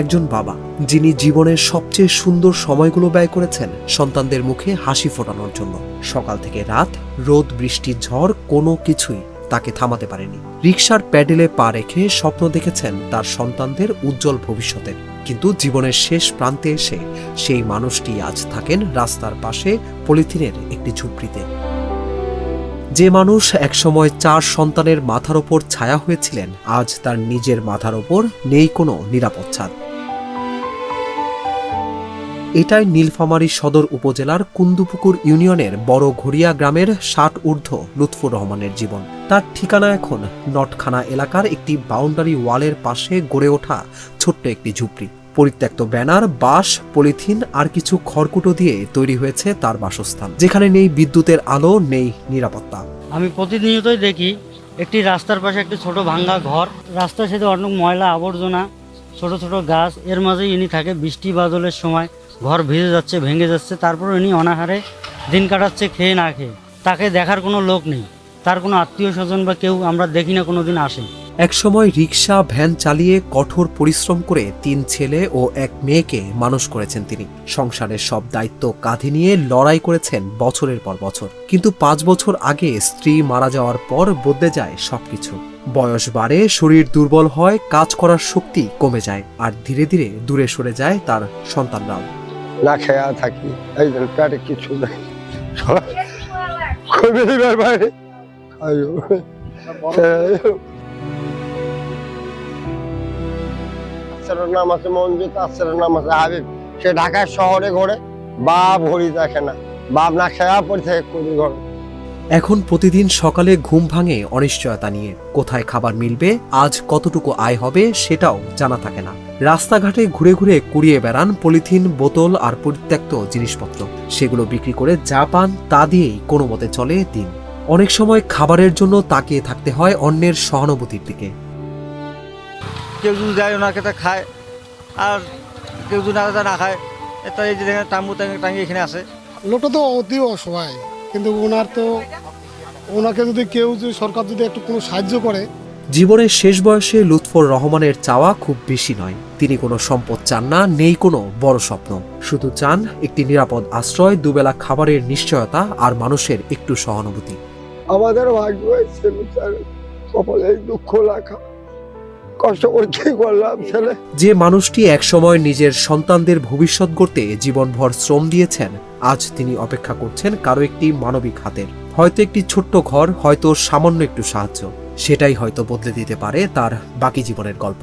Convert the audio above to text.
একজন বাবা যিনি জীবনের সবচেয়ে সুন্দর সময়গুলো ব্যয় করেছেন সন্তানদের মুখে হাসি ফোটানোর জন্য। সকাল থেকে রাত, রোদ বৃষ্টি ঝড় কোনো কিছুই তাকে থামাতে পারেনি। রিকশার প্যাডেলে পা রেখে স্বপ্ন দেখেছেন তার সন্তানদের উজ্জ্বল ভবিষ্যতের। কিন্তু জীবনের শেষ প্রান্তে এসে সেই মানুষটি আজ থাকেন রাস্তার পাশে পলিথিনের একটি ঝুপড়িতে। যে মানুষ একসময় 4 সন্তানের মাথার ওপর ছায়া হয়েছিলেন, আজ তার নিজের মাথার ওপর নেই কোনো নিরাপদ ছাদ। এটাই নীলফামারী সদর উপজেলার কুন্দুপুকুর ইউনিয়নের বড় ঘড়িয়া গ্রামের 60 ঊর্ধ্ব লুৎফুর রহমানের জীবন। তার ঠিকানা এখন নটখানা এলাকার একটি বাউন্ডারি ওয়ালের পাশে গড়ে ওঠা ছোট্ট একটি ঝুপড়ি। পরিত্যক্ত ব্যানার, বাঁশ, পলিথিন আর কিছু খড়কুটো দিয়ে তৈরি হয়েছে তার বাসস্থান, যেখানে নেই বিদ্যুতের আলো, নেই নিরাপত্তা। আমি প্রতিনিয়তই দেখি একটি রাস্তার পাশে একটি ছোট ভাঙ্গা ঘর, রাস্তার সাথে অনেক ময়লা আবর্জনা, ছোট ছোট গাছ, এর মাঝে ইনি থাকে। বৃষ্টি বাদলের সময় ঘর ভিজে যাচ্ছে, ভেঙে যাচ্ছে, তারপর ইনি অনাহারে দিন কাটাচ্ছে খেয়ে না খেয়ে। তাকে দেখার কোনো লোক নেই, তার কোনো আত্মীয় স্বজন বা কেউ আমরা দেখি না কোনোদিন আসে। একসময় রিকশা ভ্যান চালিয়ে কঠোর পরিশ্রম করে 3 ছেলে ও 1 মেয়েকে মানুষ করেছেন তিনি। সংসারের সব দায়িত্ব কাঁধে নিয়ে লড়াই করেছেন বছরের পর বছর। কিন্তু 5 বছর আগে স্ত্রী মারা যাওয়ার পর বদলে যায় সবকিছু। বয়স বাড়ে, শরীর দুর্বল হয়, কাজ করার শক্তি কমে যায়, আর ধীরে ধীরে দূরে সরে যায় তার সন্তানরাও। না খেয়া থাকি, এই পেটে কিছু নাই, নাম আছে মঞ্জিত, আশ্রের নাম আছে হাবিব। সে ঢাকায় শহরে ঘোরে, বাপ ঘড়ি দেখে না, বাপ না খেয়া পড়ে থাকে করি ঘর। এখন প্রতিদিন সকালে ঘুম ভাঙে অনিশ্চয়তা নিয়ে। কোথায় খাবার মিলবে, আজ কতটুকু আয় হবে সেটাও জানা থাকে না। রাস্তাঘাটে ঘুরে ঘুরে কুড়িয়ে বেড়ান পলিথিন, বোতল আর পরিত্যক্ত জিনিসপত্র। সেগুলো বিক্রি করে যা পান তা দিয়েই কোনো মতে চলে দিন। অনেক সময় খাবারের জন্য তাকিয়ে থাকতে হয় অন্যের সহানুভূতির দিকে। কেউ যদি যায় ওনাকে তা খায়, আর কেউ যদি না খায়, এটা এই যে টাম্বু টাঙ্গি এখানে আসে। লোকটা তো অতি অসহায়, কিন্তু ওনাকে যদি কেউ সরকার যদি একটু কোনো সাহায্য করে। জীবনের শেষ বয়সে লুৎফর রহমানের চাওয়া খুব বেশি নয়। তিনি কোনো সম্পদ চান না, নেই কোনো বড় স্বপ্ন। শুধু চান একটি নিরাপদ আশ্রয়, দুবেলা খাবারের নিশ্চয়তা আর মানুষের একটু সহানুভূতি। আমাদের ভাগ্য হয়েছে কপালে দুঃখ লেখা, কষ্ট করে কি করলাম ছেলে। যে মানুষটি একসময় নিজের সন্তানদের ভবিষ্যৎ গড়তে জীবনভর শ্রম দিয়েছেন, আজ তিনি অপেক্ষা করছেন কারো একটি মানবিক হাতের। হয়তো একটি ছোট্ট ঘর, হয়তো সামান্য একটু সাহায্য। সেটাই হয়তো বদলে দিতে পারে তার বাকি জীবনের গল্প।